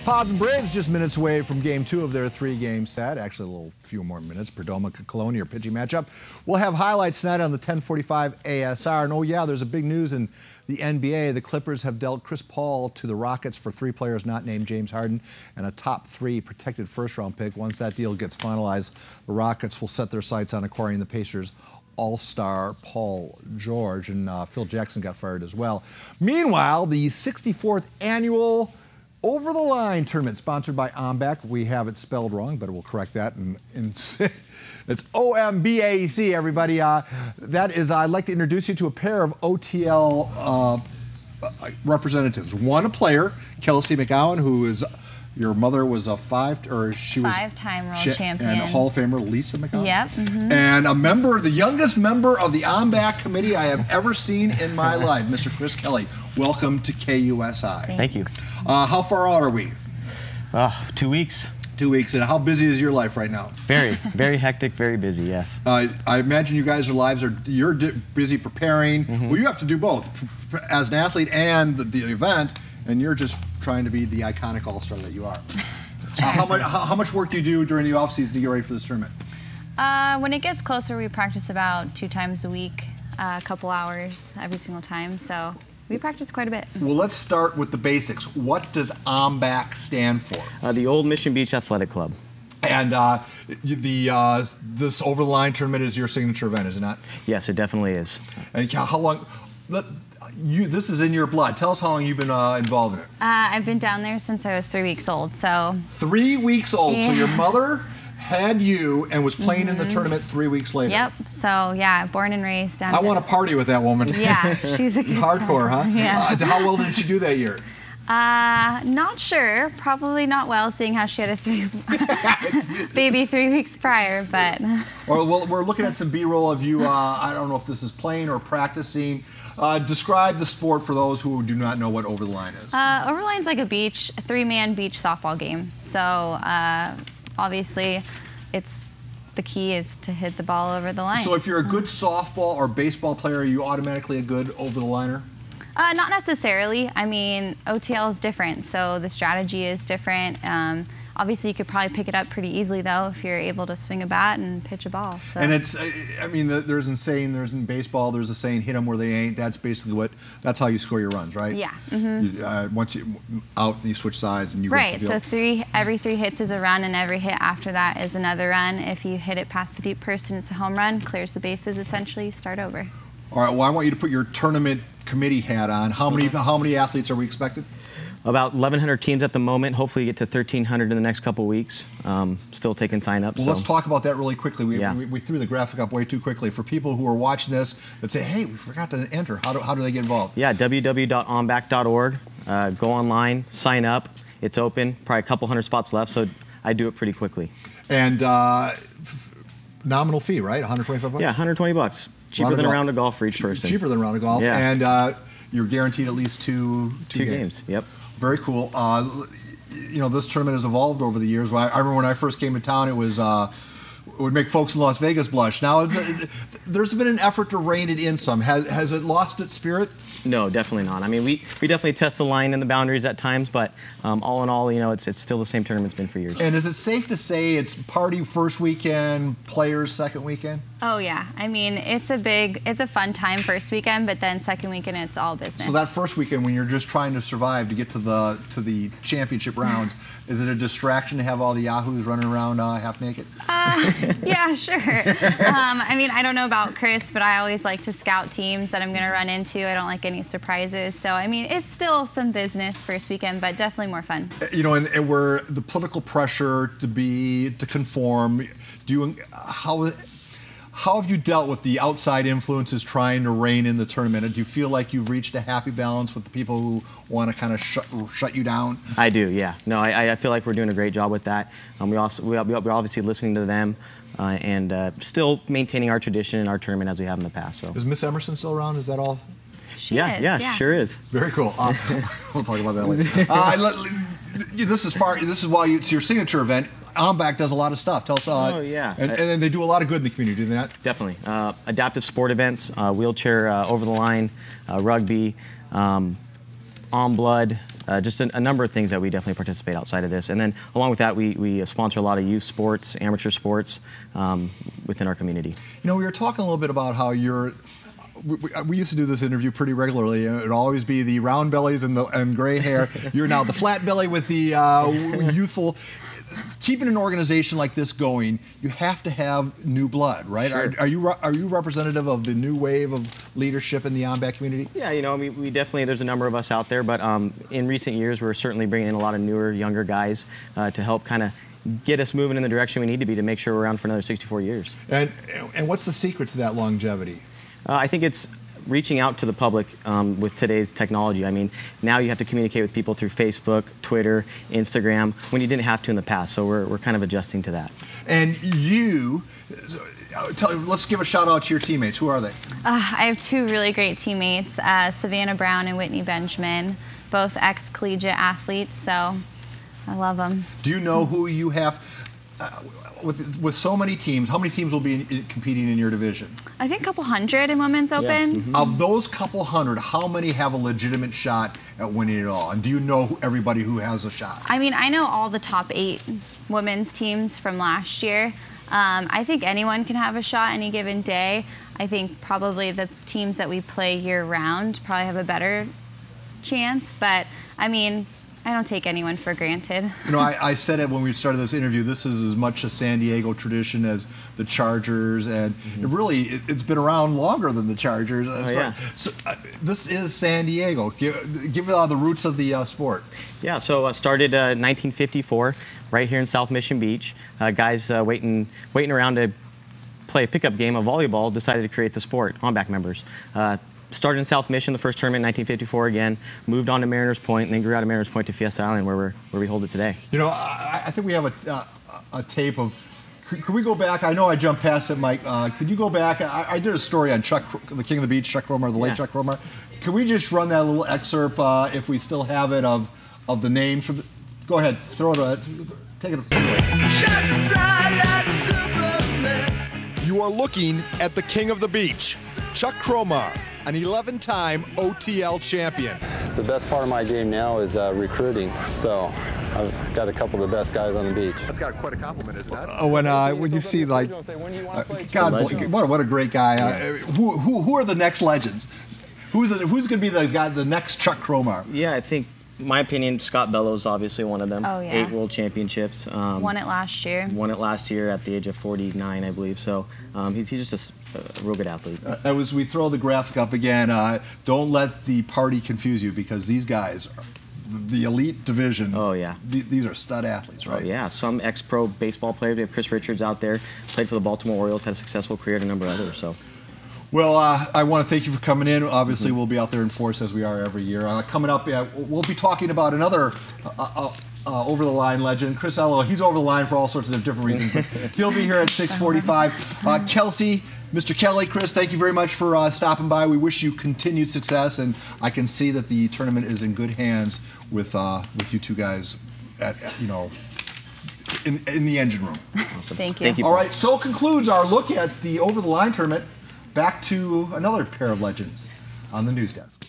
Pods and Braves just minutes away from game 2 of their 3-game set. Actually, a little few more minutes. Perdomo Cologne, your pitching matchup. We'll have highlights tonight on the 10:45 ASR. And oh yeah, there's a big news in the NBA. The Clippers have dealt Chris Paul to the Rockets for 3 players not named James Harden and a top 3 protected first-round pick. Once that deal gets finalized, the Rockets will set their sights on acquiring the Pacers All-Star Paul George, and Phil Jackson got fired as well. Meanwhile, the 64th annual Over the Line tournament sponsored by OMBAC. We have it spelled wrong, but we'll correct that. It's OMBAC, everybody. That is, I'd like to introduce you to a pair of OTL representatives. One, a player, Kelsey McGowan, who is, your mother was a five-time world champion. And a Hall of Famer, Lisa McGowan. Yep. Mm-hmm. And a member, the youngest member of the OMBAC committee I have ever seen in my life, Mr. Chris Kelly. Welcome to KUSI. Thank you. How far out are we? 2 weeks. 2 weeks. And how busy is your life right now? Very, very hectic, very busy, yes. I imagine you guys' lives are, you're busy preparing. Mm-hmm. Well, you have to do both, as an athlete and the event, and you're just trying to be the iconic all-star that you are. How much work do you do during the off-season to get ready for this tournament? When it gets closer, we practice about 2 times a week, a couple hours every single time, so we practice quite a bit. Well, let's start with the basics. What does OMBAC stand for? The Old Mission Beach Athletic Club. And this Over the Line tournament is your signature event, is it not? Yes, it definitely is. And how long? This is in your blood. Tell us how long you've been involved in it. I've been down there since I was 3 weeks old. So 3 weeks old. Yeah. So your mother had you and was playing in the tournament 3 weeks later. Yep. So yeah, born and raised down. I want to party with that woman. Yeah, she's a good hardcore, time. huh? Yeah. How well did she do that year? Not sure. Probably not well, seeing how she had a baby 3 weeks prior, but. Well, we're looking at some B-roll of you. I don't know if this is playing or practicing. Describe the sport for those who do not know what Over the Line is. Over the Line's like a 3-man beach softball game. So obviously, the key is to hit the ball over the line. So if you're a good softball or baseball player, are you automatically a good over the liner? Not necessarily. I mean, OTL is different, so the strategy is different. Obviously, you could probably pick it up pretty easily, though, if you're able to swing a bat and pitch a ball. So. And it's, I mean, there's in baseball, there's a saying, hit them where they ain't. That's basically that's how you score your runs, right? Yeah. Mm-hmm. Once you out, you switch sides and you right. Go to the field. So every 3 hits is a run, and every hit after that is another run. If you hit it past the deep person, it's a home run. Clears the bases. Essentially, you start over. All right. Well, I want you to put your tournament committee hat on. How many athletes are we expected? About 1,100 teams at the moment. Hopefully get to 1,300 in the next couple weeks. Still taking sign-ups. Well, let's talk about that really quickly. We threw the graphic up way too quickly. For people who are watching this that say, hey, we forgot to enter, how do they get involved? Yeah, www.ombac.org. Go online, sign up. It's open. Probably a couple hundred spots left, so I do it pretty quickly. And nominal fee, right? 125 bucks? Yeah, 120 bucks. Cheaper than a round of golf for each person. Cheaper than a round of golf. Yeah. And you're guaranteed at least two games. Yep. Very cool. You know, this tournament has evolved over the years. I remember when I first came to town, it was it would make folks in Las Vegas blush. Now there's been an effort to rein it in some. Has it lost its spirit? No, definitely not. I mean, we definitely test the line and the boundaries at times, but all in all, you know, it's still the same tournament it's been for years. And is it safe to say it's party first weekend, players second weekend? Oh yeah, I mean it's a fun time first weekend, but then second weekend it's all business. So that first weekend, when you're just trying to survive to get to the championship rounds, is it a distraction to have all the yahoos running around half naked? Yeah, sure. I mean, I don't know about Chris, but I always like to scout teams that I'm going to run into. I don't like any surprises. So I mean, it's still some business first weekend, but definitely more fun. You know, and where the political pressure to conform, how have you dealt with the outside influences trying to rein in the tournament? Do you feel like you've reached a happy balance with the people who want to kind of shut you down? I do, yeah. No, I feel like we're doing a great job with that. We're obviously listening to them and still maintaining our tradition and our tournament as we have in the past. So. Is Miss Emerson still around? Is that all? Yeah, sure is. Very cool. We'll talk about that later. This is why it's your signature event. OMBAC does a lot of stuff. Tell us. Oh, yeah. And they do a lot of good in the community, do they not? Definitely. Adaptive sport events, wheelchair over the line, rugby, on blood, just a number of things that we definitely participate outside of this. And then along with that, we sponsor a lot of youth sports, amateur sports within our community. You know, we were talking a little bit about how we used to do this interview pretty regularly, and it would always be the round bellies and gray hair. You're now the flat belly with the youthful. Keeping an organization like this going, you have to have new blood, right? Sure. Are you representative of the new wave of leadership in the on-back community? Yeah, you know, we definitely, there's a number of us out there, but in recent years, we're certainly bringing in a lot of newer, younger guys to help kind of get us moving in the direction we need to be to make sure we're around for another 64 years. And what's the secret to that longevity? I think it's reaching out to the public with today's technology. I mean, now you have to communicate with people through Facebook, Twitter, Instagram, when you didn't have to in the past. So we're kind of adjusting to that. And let's give a shout out to your teammates. Who are they? I have two really great teammates, Savannah Brown and Whitney Benjamin, both ex-collegiate athletes, so I love them. Do you know who you have? With so many teams, how many teams will be competing in your division? I think a couple hundred in Women's Open. Yeah. Mm-hmm. Of those couple hundred, how many have a legitimate shot at winning it all? And do you know everybody who has a shot? I mean, I know all the top 8 women's teams from last year. I think anyone can have a shot any given day. I think probably the teams that we play year-round probably have a better chance, but I mean, I don't take anyone for granted. You know, I said it when we started this interview, this is as much a San Diego tradition as the Chargers, and it's been around longer than the Chargers. Oh, yeah. So, this is San Diego. Give the roots of the sport. Yeah, so started 1954 right here in South Mission Beach. Guys waiting around to play a pickup game of volleyball decided to create the sport, on-back members. Started in South Mission, the first tournament in 1954 again, moved on to Mariners Point, and then grew out of Mariners Point to Fiesta Island, where we hold it today. You know, I think we have a tape of. Could we go back? I know I jumped past it, Mike. Could you go back? I did a story on Chuck, the King of the Beach, Chuck Romar, the late Chuck Romar. Could we just run that little excerpt, if we still have it, of the names? Go ahead, throw it. Take it. You are looking at the King of the Beach, Chuck Romar, an 11-time OTL champion. The best part of my game now is recruiting, so I've got a couple of the best guys on the beach. That's got quite a compliment, isn't that? Oh, when you see, like, God, what a great guy. Who are the next legends? Who's going to be the next Chuck Romar? Yeah, I think, in my opinion, Scott Bellows obviously one of them. Oh, yeah. 8 world championships. Won it last year. Won it last year at the age of 49, I believe. So he's just a real good athlete. As we throw the graphic up again, don't let the party confuse you, because these guys, the elite division. Oh yeah. These are stud athletes, right? Oh yeah. Some ex-pro baseball players. We have Chris Richards out there, played for the Baltimore Orioles, had a successful career, and a number of others. So. Well, I want to thank you for coming in. Obviously, we'll be out there in force as we are every year. Coming up, we'll be talking about another over-the-line legend, Chris Ello. He's over the line for all sorts of different reasons, but he'll be here at 6:45. Kelsey, Mr. Kelly, Chris, thank you very much for stopping by. We wish you continued success, and I can see that the tournament is in good hands with you two guys in the engine room. Awesome. Thank you. Thank you. All right, so concludes our look at the over-the-line tournament. Back to another pair of legends on the news desk.